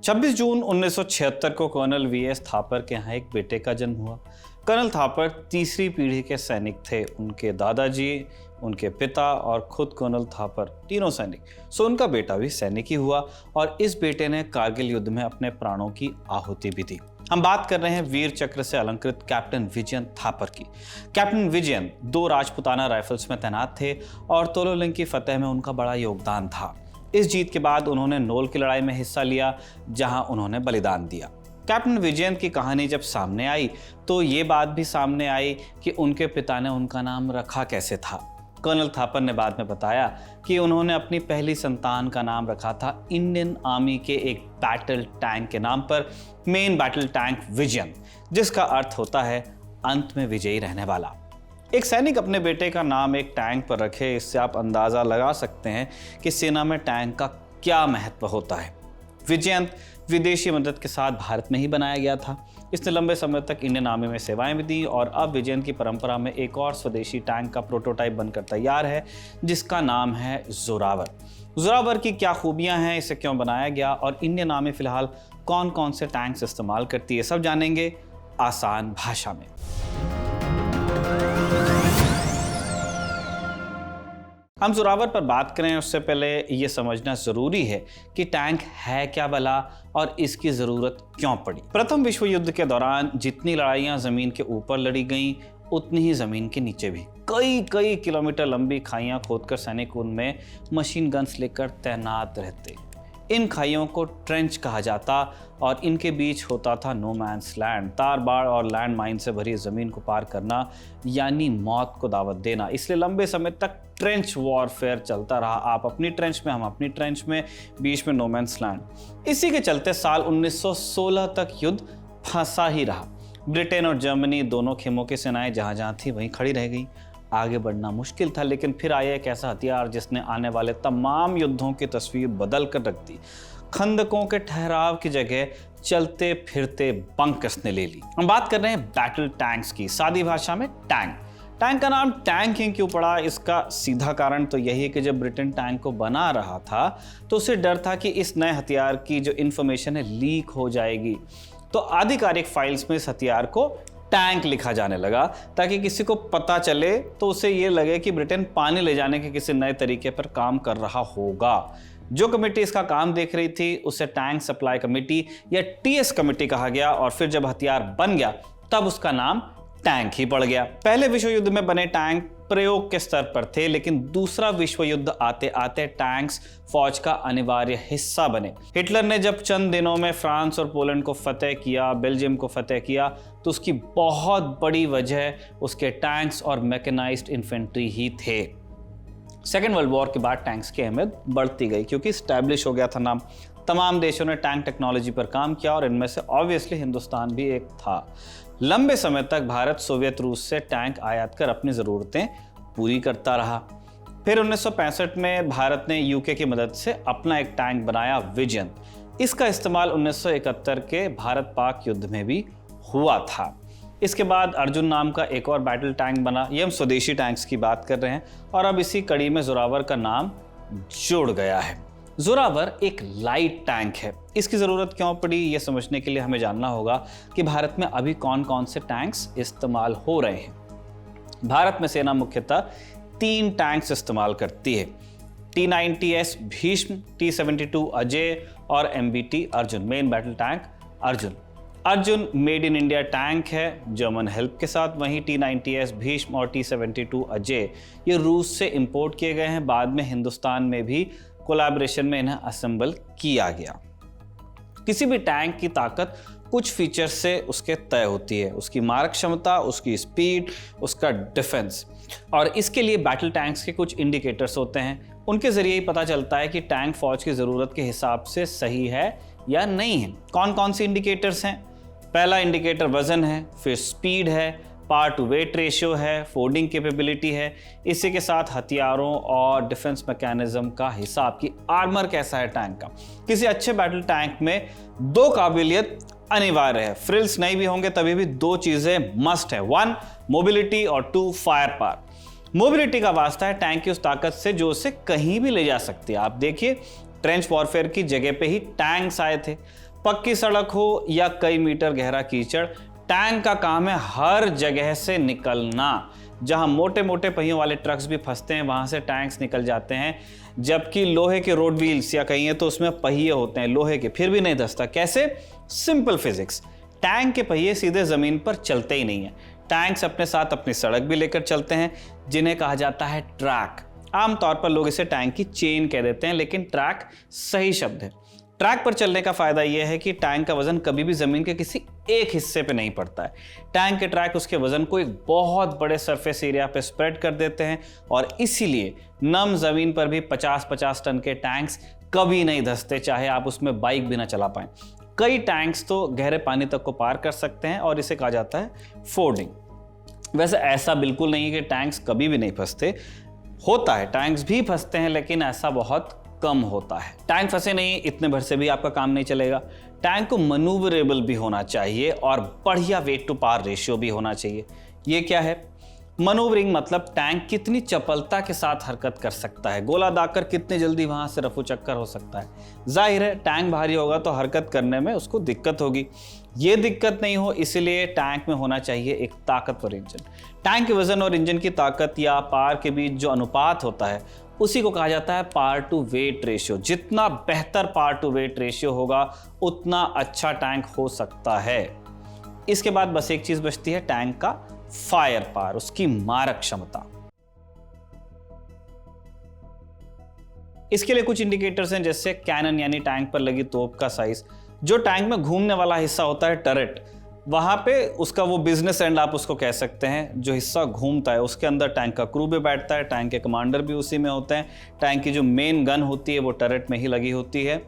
26 जून 1976 को colonel VS Thapar के यहाँ एक बेटे का जन्म हुआ। कर्नल थापर तीसरी पीढ़ी के सैनिक थे। उनके दादाजी, उनके पिता और खुद कर्नल थापर तीनों सैनिक। सो उनका बेटा भी सैनिक ही हुआ और इस बेटे ने कारगिल युद्ध में अपने प्राणों की आहुति भी दी। हम बात कर रहे हैं वीर चक्र से अलंकृत कैप्टन विजयन थापर की। कैप्टन विजयन 2 राजपुताना राइफल्स में तैनात थे और तोलोलिंग की फतेह में उनका बड़ा योगदान था। इस जीत के बाद उन्होंने नोल की लड़ाई में हिस्सा लिया, जहां उन्होंने बलिदान दिया। कैप्टन विजयन की कहानी जब सामने आई तो ये बात भी सामने आई कि उनके पिता ने उनका नाम रखा कैसे था। कर्नल थापर ने बाद में बताया कि उन्होंने अपनी पहली संतान का नाम रखा था इंडियन आर्मी के एक बैटल टैंक के नाम पर, मेन बैटल टैंक विजयन, जिसका अर्थ होता है अंत में विजयी रहने वाला। एक सैनिक अपने बेटे का नाम एक टैंक पर रखे, इससे आप अंदाजा लगा सकते हैं कि सेना में टैंक का क्या महत्व होता है। विजयंत विदेशी मदद के साथ भारत में ही बनाया गया था। इसने लंबे समय तक इंडियन आर्मी में सेवाएं भी दी और अब विजयंत की परंपरा में एक और स्वदेशी टैंक का प्रोटोटाइप बनकर तैयार है, जिसका नाम है जोरावर। जोरावर की क्या खूबियां हैं, इसे क्यों बनाया गया और इंडियन आर्मी फिलहाल कौन कौन से टैंक्स इस्तेमाल करती है, सब जानेंगे आसान भाषा में। हम जोरावर पर बात करें उससे पहले ये समझना जरूरी है कि टैंक है क्या भला और इसकी जरूरत क्यों पड़ी। प्रथम विश्व युद्ध के दौरान जितनी लड़ाइयां जमीन के ऊपर लड़ी गईं, उतनी ही जमीन के नीचे भी। कई किलोमीटर लंबी खाइयां खोदकर सैनिक उनमें मशीन गन्स लेकर तैनात रहते। इन खाइयों को ट्रेंच कहा जाता और इनके बीच होता था नो मैन्स लैंड। तार बाड़ और लैंड माइन से भरी जमीन को पार करना यानी मौत को दावत देना। इसलिए लंबे समय तक ट्रेंच वॉरफेयर चलता रहा। आप अपनी ट्रेंच में, हम अपनी ट्रेंच में, बीच में नो मैन्स लैंड। इसी के चलते साल 1916 तक युद्ध फंसा ही रहा। ब्रिटेन और जर्मनी दोनों खेमों की सेनाएं जहां जहां थी वहीं खड़ी रह गई। आगे बढ़ना मुश्किल था, लेकिन फिर आया एक ऐसा हथियार जिसने आने वाले तमाम युद्धों की तस्वीर बदल कर रख दी। खंदकों के ठहराव की जगह चलते फिरते बंकर्स ने ले ली। हम बात कर रहे हैं बैटल टैंक्स की, सादी भाषा में टैंक। टैंक का नाम टैंक ही क्यों पड़ा, इसका सीधा कारण तो यही है कि जब ब्रिटेन टैंक को बना रहा था तो उसे डर था कि इस नए हथियार की जो इंफॉर्मेशन है लीक हो जाएगी। तो आधिकारिक फाइल्स में इस हथियार को टैंक लिखा जाने लगा ताकि किसी को पता चले तो उसे ये लगे कि ब्रिटेन पानी ले जाने के किसी नए तरीके पर काम कर रहा होगा। जो कमेटी इसका काम देख रही थी उसे टैंक सप्लाई कमेटी या टीएस कमेटी कहा गया और फिर जब हथियार बन गया तब उसका नाम टैंक ही पड़ गया। पहले विश्व युद्ध में बने टैंक प्रयोग के स्तर पर थे, लेकिन दूसरा विश्व युद्ध आते आते टैंक्स फौज का अनिवार्य हिस्सा बने। हिटलर ने जब चंद दिनों में फ्रांस और पोलैंड को फतेह किया, बेल्जियम को फतेह किया, तो उसकी बहुत बड़ी वजह उसके टैंक्स और मैकेनाइज्ड इन्फेंट्री ही थे। सेकेंड वर्ल्ड वॉर के बाद टैंक्स की अहमियत बढ़ती गई क्योंकि स्टैब्लिश हो गया था नाम। तमाम देशों ने टैंक टेक्नोलॉजी पर काम किया और इनमें से ऑब्वियसली हिंदुस्तान भी एक था। लंबे समय तक भारत सोवियत रूस से टैंक आयात कर अपनी ज़रूरतें पूरी करता रहा। फिर 1965 में भारत ने यूके की मदद से अपना एक टैंक बनाया, विजयन। इसका इस्तेमाल 1971 के भारत पाक युद्ध में भी हुआ था। इसके बाद अर्जुन नाम का एक और बैटल टैंक बना। ये हम स्वदेशी टैंक्स की बात कर रहे हैं और अब इसी कड़ी में जोरावर का नाम जुड़ गया है। जोरावर एक लाइट टैंक है। इसकी ज़रूरत क्यों पड़ी ये समझने के लिए हमें जानना होगा कि भारत में अभी कौन कौन से टैंक्स इस्तेमाल हो रहे हैं। भारत में सेना मुख्यतः 3 टैंक्स इस्तेमाल करती है, T-90S भीष्म, T-72 अजय और MBT Arjun, main battle tank Arjun. Arjun made in India tank है जर्मन हेल्प के साथ। वहीं T-90S भीष्म और T-72 अजय ये रूस से इंपोर्ट किए गए हैं। बाद में हिंदुस्तान में भी कोलैबोरेशन में इन्हें असेंबल किया गया। किसी भी टैंक की ताकत कुछ फीचर्स से उसके तय होती है, उसकी मारक क्षमता, उसकी स्पीड, उसका डिफेंस। और इसके लिए बैटल टैंक्स के कुछ इंडिकेटर्स होते हैं। उनके जरिए ही पता चलता है कि टैंक फौज की ज़रूरत के हिसाब से सही है या नहीं है। कौन कौन से इंडिकेटर्स हैं? पहला इंडिकेटर वजन है, फिर स्पीड है, पावर टू वेट रेशियो है, फोल्डिंग कैपेबिलिटी है, इसी के साथ हथियारों और डिफेंस मैकेनिज्म का हिसाब कि आर्मर कैसा है टैंक का। किसी अच्छे बैटल टैंक में 2 काबिलियत अनिवार्य है। फ्रिल्स नहीं भी होंगे तभी भी 2 चीजें मस्ट है, 1 मोबिलिटी और 2 फायर पावर। मोबिलिटी का वास्ता है टैंक की उस ताकत से जो उसे कहीं भी ले जा सकती है। आप देखिए ट्रेंच वॉरफेयर की जगह पे ही टैंक्स आए थे। पक्की सड़क हो या कई मीटर गहरा कीचड़, टैंक का काम है हर जगह से निकलना। जहां मोटे मोटे पहियों वाले ट्रक्स भी फंसते हैं वहां से टैंक्स निकल जाते हैं, जबकि लोहे के रोड व्हील्स या कहिए तो उसमें पहिए होते हैं लोहे के, फिर भी नहीं धंसता। कैसे? Simple physics. टैंक के पहिए सीधे जमीन पर चलते ही नहीं है। टैंक्स अपने साथ अपनी सड़क भी लेकर चलते हैं, जिन्हें कहा जाता है ट्रैक। आमतौर पर लोग इसे टैंक की चेन कह देते हैं, लेकिन ट्रैक सही शब्द है। ट्रैक पर चलने का फायदा यह है कि टैंक का वजन कभी भी जमीन के किसी एक हिस्से पे नहीं पड़ता है। टैंक के ट्रैक उसके वजन को एक बहुत बड़े सरफेस एरिया पे स्प्रेड कर देते हैं और इसीलिए नम जमीन पर भी 50-50 टन के टैंक्स कभी नहीं धंसते, चाहे आप उसमें बाइक भी ना चला पाएं। कई टैंक्स तो गहरे पानी तक को पार कर सकते हैं और इसे कहा जाता है फोर्डिंग। वैसे ऐसा बिल्कुल नहीं है कि टैंक्स कभी भी नहीं फंसते, होता है, टैंक्स भी फंसते हैं, लेकिन ऐसा बहुत कम होता है। टैंक फंसे नहीं इतने भर से भी आपका काम नहीं चलेगा। टैंक को मनूवरेबल भी होना चाहिए और बढ़िया वेट टू पावर रेशियो भी होना चाहिए। ये क्या है? मनूवरिंग मतलब टैंक कितनी चपलता के साथ हरकत कर सकता है, गोला दागकर कितने जल्दी वहां से रफू चक्कर हो सकता है। जाहिर है टैंक भारी होगा तो हरकत करने में उसको दिक्कत होगी। ये दिक्कत नहीं हो इसलिए टैंक में होना चाहिए एक ताकतवर इंजन। टैंक के वजन और इंजन की ताकत या पावर के बीच जो अनुपात होता है उसी को कहा जाता है पावर टू वेट रेशियो। जितना बेहतर पावर टू वेट रेशियो होगा उतना अच्छा टैंक हो सकता है। इसके बाद बस एक चीज बचती है, टैंक का फायर पावर, उसकी मारक क्षमता। इसके लिए कुछ इंडिकेटर्स हैं, जैसे कैनन यानी टैंक पर लगी तोप का साइज, जो टैंक में घूमने वाला हिस्सा होता है टर्रेट, वहां पे उसका वो बिजनेस एंड आप उसको कह सकते हैं, जो हिस्सा घूमता है उसके अंदर टैंक का क्रू भी बैठता है, टैंक के कमांडर भी उसी में होते हैं। टैंक की जो मेन गन होती है वो टर्रेट में ही लगी होती है।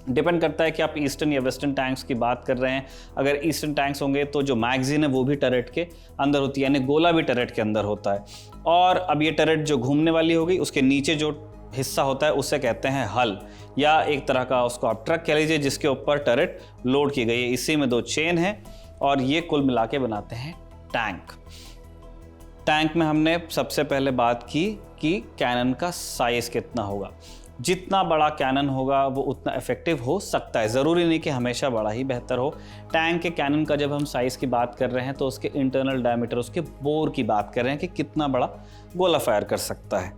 डिपेंड करता है कि आप ईस्टर्न या वेस्टर्न टैंक्स की बात कर रहे हैं। अगर ईस्टर्न टैंक्स होंगे तो जो मैगजीन है वो भी टर्रेट के अंदर होती है, यानी गोला भी टर्रेट के अंदर होता है। और अब ये टर्रेट जो घूमने वाली होगी, उसके नीचे जो हिस्सा होता है उसे कहते हैं हल, या एक तरह का उसको आप ट्रक कह लीजिए जिसके ऊपर टर्रेट लोड की गई है। इसी में दो चेन है और ये कुल मिला के बनाते हैं टैंक। टैंक में हमने सबसे पहले बात की कि कैनन का साइज कितना होगा। जितना बड़ा कैनन होगा वो उतना इफेक्टिव हो सकता है, ज़रूरी नहीं कि हमेशा बड़ा ही बेहतर हो। टैंक के कैनन का जब हम साइज़ की बात कर रहे हैं तो उसके इंटरनल डायमीटर, उसके बोर की बात कर रहे हैं कि कितना बड़ा गोला फायर कर सकता है।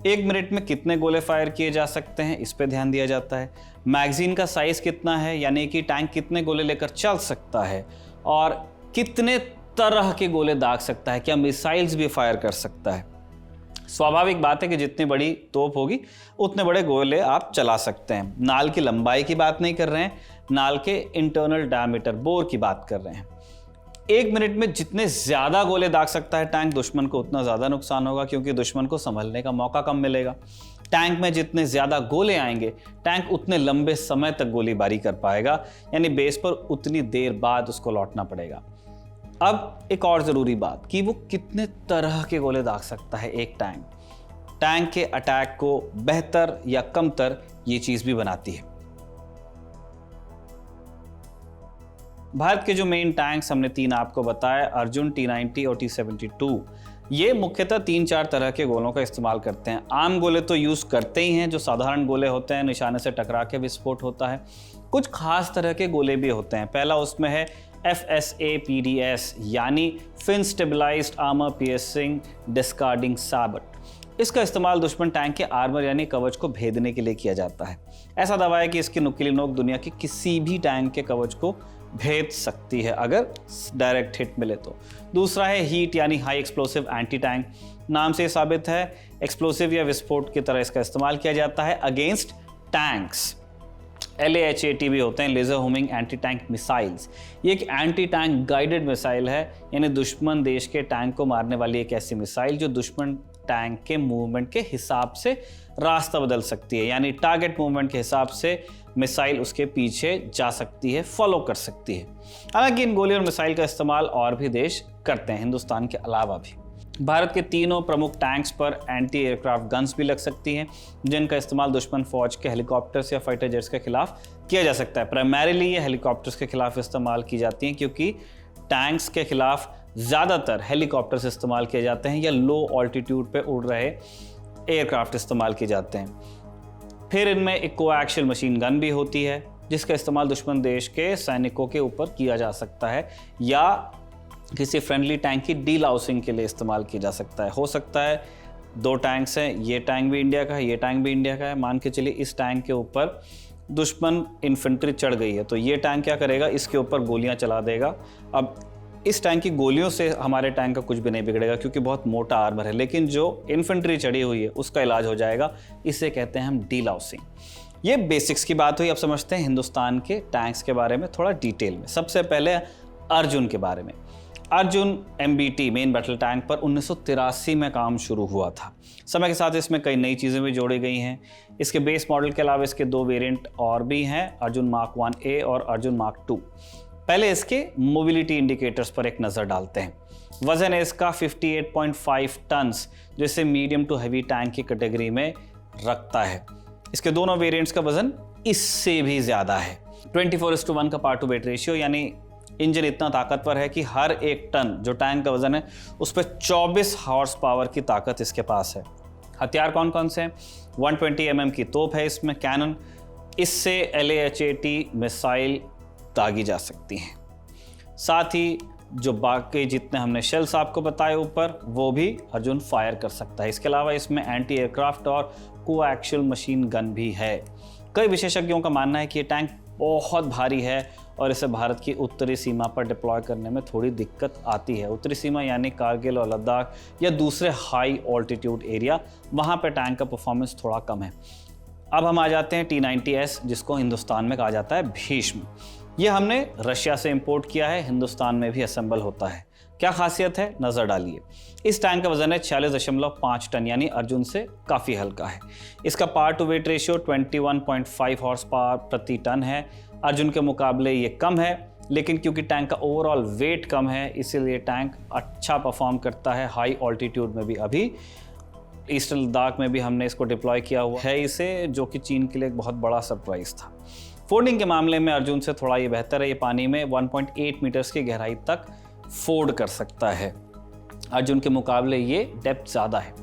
1 मिनट में कितने गोले फायर किए जा सकते हैं, इस पर ध्यान दिया जाता है। मैगजीन का साइज़ कितना है, यानी कि टैंक कितने गोले लेकर चल सकता है और कितने तरह के गोले दाग सकता है, क्या मिसाइल्स भी फायर कर सकता है। स्वाभाविक बात है कि जितनी बड़ी तोप होगी उतने बड़े गोले आप चला सकते हैं। नाल की लंबाई की बात नहीं कर रहे हैं, नाल के इंटरनल डायमीटर, बोर की बात कर रहे हैं। 1 मिनट में जितने ज्यादा गोले दाग सकता है टैंक, दुश्मन को उतना ज्यादा नुकसान होगा, क्योंकि दुश्मन को संभलने का मौका कम मिलेगा। टैंक में जितने ज्यादा गोले आएंगे टैंक उतने लंबे समय तक गोलीबारी कर पाएगा, यानी बेस पर उतनी देर बाद उसको लौटना पड़ेगा। अब एक और ज़रूरी बात कि वो कितने तरह के गोले दाग सकता है एक टैंक। टैंक के अटैक को बेहतर या कमतर ये चीज़ भी बनाती है। भारत के जो मेन टैंक्स हमने 3 आपको बताया, अर्जुन, T90 और T72, ये मुख्यतः 3-4 तरह के गोलों का इस्तेमाल करते हैं। आम गोले तो यूज़ करते ही हैं, जो साधारण गोले होते हैं, निशाने से टकरा के विस्फोट होता है। कुछ खास तरह के गोले भी होते हैं। पहला उसमें है FSAPDS, यानी fin stabilised armour piercing discarding sabot. इसका इस्तेमाल दुश्मन टैंक के आर्मर यानी कवच को भेदने के लिए किया जाता है। ऐसा दावा है कि इसकी नुकीली नोक दुनिया के किसी भी टैंक के कवच को भेद सकती है अगर डायरेक्ट हिट मिले तो। दूसरा है हीट यानी हाई एक्सप्लोसिव एंटी टैंक। नाम से साबित है एक्सप्लोसिव या विस्फोट की तरह इसका इस्तेमाल किया जाता है अगेंस्ट टैंक्स। LAHAT भी होते हैं, laser homing anti tank missiles. ये एक एंटी टैंक गाइडेड मिसाइल है, यानी दुश्मन देश के टैंक को मारने वाली एक ऐसी मिसाइल जो दुश्मन टैंक के मूवमेंट के हिसाब से रास्ता बदल सकती है, यानी टारगेट मूवमेंट के हिसाब से मिसाइल उसके पीछे जा सकती है, फॉलो कर सकती है। हालांकि इन गोली और मिसाइल का इस्तेमाल और भी देश करते हैं, हिंदुस्तान के अलावा भी। भारत के तीनों प्रमुख टैंक्स पर एंटी एयरक्राफ्ट गन्स भी लग सकती हैं, जिनका इस्तेमाल दुश्मन फौज के हेलीकॉप्टर्स या फाइटर जेट्स के खिलाफ किया जा सकता है। प्राइमरीली ये हेलीकॉप्टर्स के खिलाफ इस्तेमाल की जाती हैं, क्योंकि टैंक्स के खिलाफ ज़्यादातर हेलीकॉप्टर्स इस्तेमाल किए जाते हैं या लो ऑल्टीट्यूड पे उड़ रहे एयरक्राफ्ट इस्तेमाल किए जाते हैं। फिर इनमें एक कोएक्शियल मशीन गन भी होती है, जिसका इस्तेमाल दुश्मन देश के सैनिकों के ऊपर किया जा सकता है या किसी फ्रेंडली टैंक की डीलाउसिंग के लिए इस्तेमाल किया जा सकता है। हो सकता है 2 टैंक्स हैं, ये टैंक भी इंडिया का है, ये टैंक भी इंडिया का है। मान के चलिए इस टैंक के ऊपर दुश्मन इन्फेंट्री चढ़ गई है, तो ये टैंक क्या करेगा, इसके ऊपर गोलियां चला देगा। अब इस टैंक की गोलियों से हमारे टैंक का कुछ भी नहीं बिगड़ेगा क्योंकि बहुत मोटा आर्मर है, लेकिन जो इन्फेंट्री चढ़ी हुई है उसका इलाज हो जाएगा। इसे कहते हैं हम डीलाउसिंग। ये बेसिक्स की बात हुई। अब समझते हैं हिंदुस्तान के टैंक्स के बारे में थोड़ा डिटेल में। सबसे पहले अर्जुन के बारे में। Arjun MBT main battle tank पर 1983 में काम शुरू हुआ था। समय के साथ इसमें कई नई चीज़ें भी जोड़ी गई हैं। इसके बेस मॉडल के अलावा इसके 2 वेरिएंट और भी हैं, अर्जुन मार्क 1A और अर्जुन मार्क 2। पहले इसके मोबिलिटी इंडिकेटर्स पर एक नज़र डालते हैं। वजन है इसका 58.5 टन्स, जो इसे मीडियम टू हैवी टैंक की कैटेगरी में रखता है। इसके दोनों वेरिएंट्स का वजन इससे भी ज़्यादा है। 24:1 का पार्ट टू वेट रेशियो, यानी इंजन इतना ताकतवर है कि हर 1 टन जो टैंक का वजन है उस पर 24 हॉर्स पावर की ताकत इसके पास है। हथियार कौन कौन से हैं? 120 mm की तोप है इसमें कैनन, इससे LAHAT मिसाइल दागी जा सकती हैं। साथ ही जो बाकी जितने हमने शेल्स आपको बताए ऊपर, वो भी अर्जुन फायर कर सकता है। इसके अलावा इसमें एंटी एयरक्राफ्ट और कोएक्सियल मशीन गन भी है। कई विशेषज्ञों का मानना है कि ये टैंक बहुत भारी है और इसे भारत की उत्तरी सीमा पर डिप्लॉय करने में थोड़ी दिक्कत आती है। उत्तरी सीमा यानी कारगिल और लद्दाख या दूसरे हाई ऑल्टीट्यूड एरिया, वहाँ पर टैंक का परफॉर्मेंस थोड़ा कम है। अब हम आ जाते हैं T-90S, जिसको हिंदुस्तान में कहा जाता है भीष्म। ये हमने रशिया से इंपोर्ट किया है, हिंदुस्तान में भी असेंबल होता है। क्या खासियत है, नज़र डालिए। इस टैंक का वजन है 46.5 टन, यानी अर्जुन से काफ़ी हल्का है। इसका power to weight ratio 21.5 horse power प्रति टन है। अर्जुन के मुकाबले ये कम है, लेकिन क्योंकि टैंक का ओवरऑल वेट कम है इसीलिए टैंक अच्छा परफॉर्म करता है हाई ऑल्टीट्यूड में भी। अभी ईस्टर्न लद्दाख में भी हमने इसको डिप्लॉय किया हुआ है इसे, जो कि चीन के लिए एक बहुत बड़ा सरप्राइज था। फोर्डिंग के मामले में अर्जुन से थोड़ा ये बेहतर है। ये पानी में 1.8 मीटर्स की गहराई तक फोर्ड कर सकता है। अर्जुन के मुकाबले ये डेप्थ ज़्यादा है।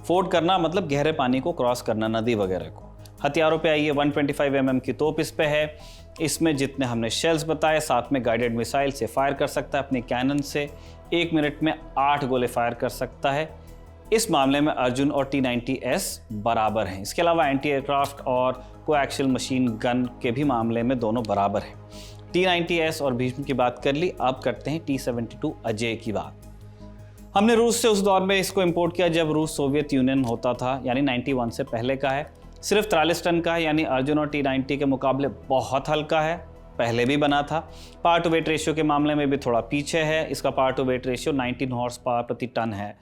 फोर्ड करना मतलब गहरे पानी को क्रॉस करना, नदी वगैरह को। हथियारों पे आइए, 125 mm की तोप इस पे है। इसमें जितने हमने शेल्स बताए, साथ में गाइडेड मिसाइल से फायर कर सकता है। अपनी कैनन से 1 मिनट में 8 गोले फायर कर सकता है। इस मामले में अर्जुन और T-90S बराबर हैं। इसके अलावा एंटी एयरक्राफ्ट और कोएक्सियल मशीन गन के भी मामले में दोनों बराबर हैं। T-90S और भीष्म की बात कर ली, अब करते हैं T-72 अजय की बात। हमने रूस से उस दौर में इसको इंपोर्ट किया जब रूस सोवियत यूनियन होता था, यानी 91 से पहले का है। सिर्फ 43 टन का है, यानी अर्जुन और T-90 के मुकाबले बहुत हल्का है। पहले भी बना था। पावर टू वेट रेशियो के मामले में भी थोड़ा पीछे है। इसका power to weight ratio 19 horse power प्रति टन है।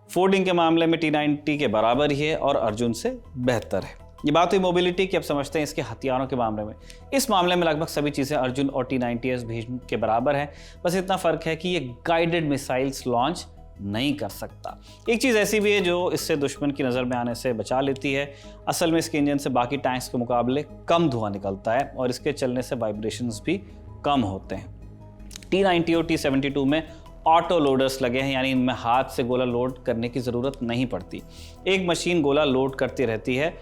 फोर्डिंग के मामले में T-90 के बराबर ही है और अर्जुन से बेहतर है। ये बात हुई मोबिलिटी की। अब समझते हैं इसके हथियारों के मामले में। इस मामले में लगभग सभी चीज़ें अर्जुन और T-90S भीष्म के बराबर है। बस इतना फ़र्क है कि ये गाइडेड मिसाइल्स लॉन्च नहीं कर सकता। एक चीज़ ऐसी भी है जो इससे दुश्मन की नज़र में आने से बचा लेती है। असल में इसके इंजन से बाकी टैंक्स के मुकाबले कम धुआं निकलता है और इसके चलने से वाइब्रेशंस भी कम होते हैं। T-90 और T-72 में ऑटो लोडर्स लगे हैं, यानी इनमें हाथ से गोला लोड करने की ज़रूरत नहीं पड़ती। एक मशीन गोला लोड करती रहती है।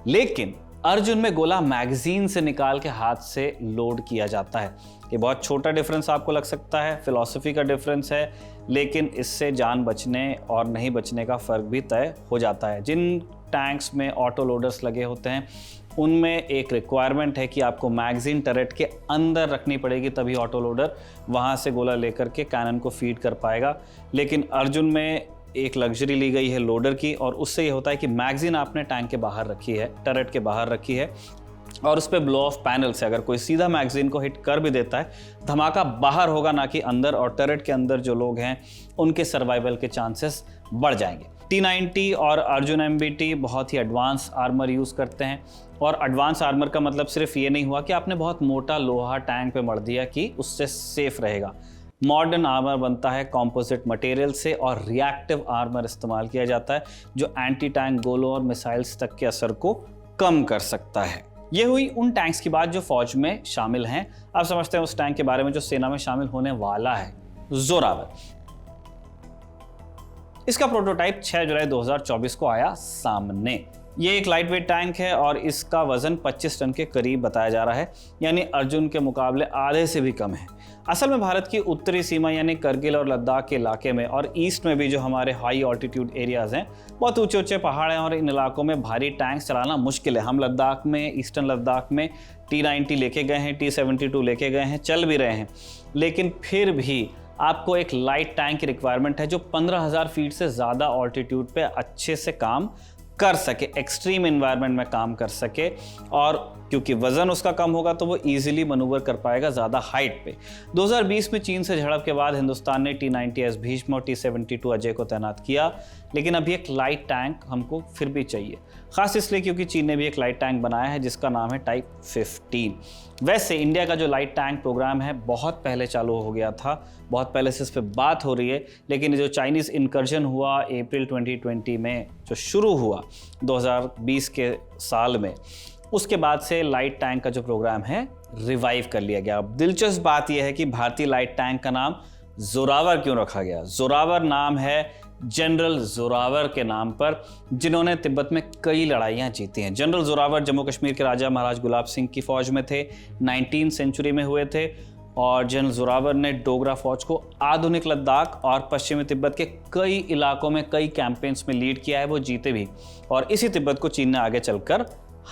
लेकिन अर्जुन में गोला मैगजीन से निकाल के हाथ से लोड किया जाता है। ये बहुत छोटा डिफरेंस आपको लग सकता है, फिलॉसफी का डिफरेंस है, लेकिन इससे जान बचने और नहीं बचने का फ़र्क भी तय हो जाता है। जिन टैंक्स में ऑटो लोडर्स लगे होते हैं उनमें एक रिक्वायरमेंट है कि आपको मैगजीन टरेट के अंदर रखनी पड़ेगी, तभी ऑटो लोडर वहाँ से गोला लेकर के कैनन को फीड कर पाएगा। लेकिन अर्जुन में एक लग्जरी ली गई है लोडर की, और उससे ये होता है कि मैगजीन आपने टैंक के बाहर रखी है, टरेट के बाहर रखी है, और उस पर ब्लो ऑफ पैनल से अगर कोई सीधा मैगजीन को हिट कर भी देता है, धमाका बाहर होगा ना कि अंदर, और टरेट के अंदर जो लोग हैं उनके सर्वाइवल के चांसेस बढ़ जाएंगे। T-90 और अर्जुन MBT बहुत ही एडवांस आर्मर यूज़ करते हैं, और एडवांस आर्मर का मतलब सिर्फ ये नहीं हुआ कि आपने बहुत मोटा लोहा टैंक पे मढ़ दिया कि उससे सेफ रहेगा। मॉडर्न आर्मर बनता है कंपोजिट मटेरियल से, और रिएक्टिव आर्मर इस्तेमाल किया जाता है जो एंटी टैंक गोलों और मिसाइल्स तक के असर को कम कर सकता है। ये हुई उन टैंक्स की बात जो फौज में शामिल हैं। अब समझते हैं उस टैंक के बारे में जो सेना में शामिल होने वाला है, जोरावर। इसका प्रोटोटाइप 6 जुलाई 2024 को आया सामने। ये एक लाइट वेट टैंक है और इसका वजन 25 टन के करीब बताया जा रहा है, यानी अर्जुन के मुकाबले आधे से भी कम है। असल में भारत की उत्तरी सीमा यानी करगिल और लद्दाख के इलाके में और ईस्ट में भी जो हमारे हाई ऑल्टीट्यूड एरियाज हैं, बहुत ऊंचे ऊंचे पहाड़ हैं और इन इलाकों में भारी टैंक चलाना मुश्किल है। हम लद्दाख में, ईस्टर्न लद्दाख में T-90 लेके गए हैं, T-72 लेके गए हैं, चल भी रहे हैं, लेकिन फिर भी आपको एक लाइट टैंक की रिक्वायरमेंट है जो 15,000 फीट से ज़्यादा ऑल्टीट्यूड पे अच्छे से काम कर सके, एक्सट्रीम एनवायरनमेंट में काम कर सके, और क्योंकि वजन उसका कम होगा तो वो इजीली मनूवर कर पाएगा ज़्यादा हाइट पे। 2020 में चीन से झड़प के बाद हिंदुस्तान ने T-90S भीष्म और T-72 अजय को तैनात किया, लेकिन अभी एक लाइट टैंक हमको फिर भी चाहिए, खास इसलिए क्योंकि चीन ने भी एक लाइट टैंक बनाया है जिसका नाम है टाइप 15। वैसे इंडिया का जो लाइट टैंक प्रोग्राम है बहुत पहले चालू हो गया था, बहुत पहले से इस पर बात हो रही है, लेकिन जो चाइनीज़ इनकर्जन हुआ अप्रैल 2020 में जो शुरू हुआ 2020 के साल में, उसके बाद से लाइट टैंक का जो प्रोग्राम है रिवाइव कर लिया गया। अब दिलचस्प बात यह है कि भारतीय लाइट टैंक का नाम जोरावर क्यों रखा गया। जोरावर नाम है जनरल जोरावर के नाम पर, जिन्होंने तिब्बत में कई लड़ाइयाँ जीती हैं। जनरल जोरावर जम्मू कश्मीर के राजा महाराज गुलाब सिंह की फौज में थे, 19वीं सेंचुरी में हुए थे, और जनरल जोरावर ने डोगरा फौज को आधुनिक लद्दाख और पश्चिमी तिब्बत के कई इलाकों में कई कैंपेन्स में लीड किया है, वो जीते भी, और इसी तिब्बत को चीन ने आगे चलकर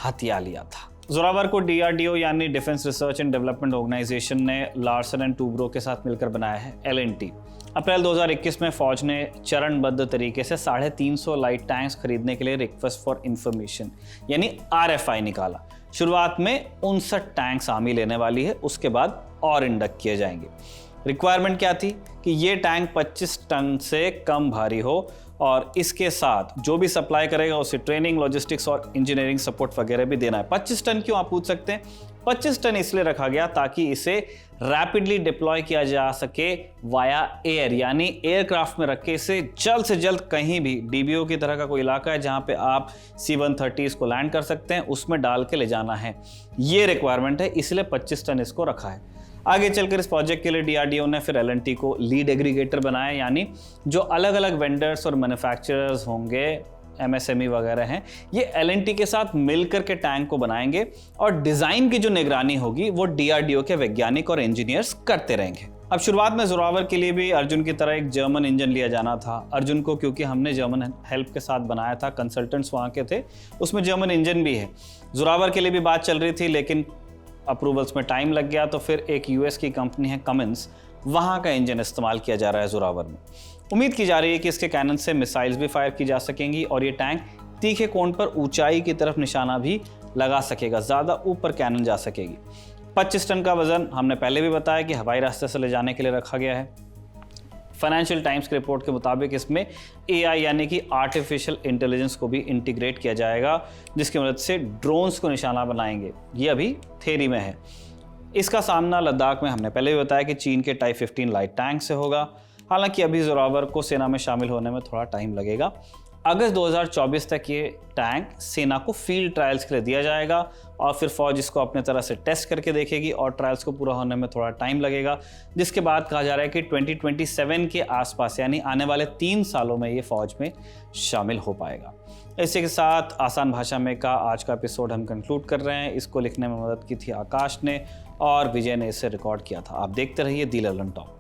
हथिया लिया था। जोरावर को DRDO यानी defence research and development organisation ने लार्सन एंड टूब्रो के साथ मिलकर बनाया है, LNT। अप्रैल 2021 में फौज ने चरणबद्ध तरीके से 350 लाइट टैंक्स खरीदने के लिए रिक्वेस्ट फॉर इंफॉर्मेशन यानी RFI निकाला। शुरुआत में 59 टैंक्स आर्मी लेने वाली है, उसके बाद और इंडक्ट किए जाएंगे। रिक्वायरमेंट क्या थी कि ये टैंक 25 टन से कम भारी हो और इसके साथ जो भी सप्लाई करेगा उसे ट्रेनिंग, लॉजिस्टिक्स और इंजीनियरिंग सपोर्ट वगैरह भी देना है। 25 टन क्यों, आप पूछ सकते हैं। 25 टन इसलिए रखा गया ताकि इसे रैपिडली डिप्लॉय किया जा सके वाया एयर, यानी एयरक्राफ्ट में रख के इसे जल्द से जल्द कहीं भी, DBO की तरह का कोई इलाका है जहां पे आप C-130 को लैंड कर सकते हैं, उसमें डाल के ले जाना है। ये रिक्वायरमेंट है, इसलिए 25 टन इसको रखा है। आगे चलकर इस प्रोजेक्ट के लिए DRDO ने फिर LNT को लीड एग्रीगेटर बनाया, यानी जो अलग अलग वेंडर्स और मैन्युफैक्चरर्स होंगे, MSME वगैरह हैं, ये LNT के साथ मिलकर के टैंक को बनाएंगे और डिज़ाइन की जो निगरानी होगी वो DRDO के वैज्ञानिक और इंजीनियर्स करते रहेंगे। अब शुरुआत में जोरावर के लिए भी अर्जुन की तरह एक जर्मन इंजन लिया जाना था। अर्जुन को क्योंकि हमने जर्मन हेल्प के साथ बनाया था, कंसल्टेंट्स वहाँ के थे, उसमें जर्मन इंजन भी है। जोरावर के लिए भी बात चल रही थी, लेकिन अप्रूवल्स में टाइम लग गया, तो फिर एक US की कंपनी है कमिंस, वहाँ का इंजन इस्तेमाल किया जा रहा है जोरावर में। उम्मीद की जा रही है कि इसके कैनन से मिसाइल्स भी फायर की जा सकेंगी और ये टैंक तीखे कोण पर ऊंचाई की तरफ निशाना भी लगा सकेगा, ज़्यादा ऊपर कैनन जा सकेगी। 25 टन का वजन हमने पहले भी बताया कि हवाई रास्ते से ले जाने के लिए रखा गया है। फाइनेंशियल टाइम्स की रिपोर्ट के मुताबिक इसमें AI यानी कि आर्टिफिशियल इंटेलिजेंस को भी इंटीग्रेट किया जाएगा, जिसकी मदद से ड्रोन्स को निशाना बनाएंगे। ये अभी थ्योरी में है। इसका सामना लद्दाख में हमने पहले भी बताया कि चीन के टाइप 15 लाइट टैंक से होगा। हालांकि अभी जोरावर को सेना में शामिल होने में थोड़ा टाइम लगेगा। अगस्त 2024 तक ये टैंक सेना को फील्ड ट्रायल्स के लिए दिया जाएगा और फिर फौज इसको अपने तरह से टेस्ट करके देखेगी और ट्रायल्स को पूरा होने में थोड़ा टाइम लगेगा, जिसके बाद कहा जा रहा है कि 2027 के आसपास यानी आने वाले 3 सालों में ये फौज में शामिल हो पाएगा। इसी के साथ आसान भाषा में का आज का एपिसोड हम कंक्लूड कर रहे हैं। इसको लिखने में मदद की थी आकाश ने और विजय ने इसे रिकॉर्ड किया था। आप देखते रहिए दी ललन टॉक।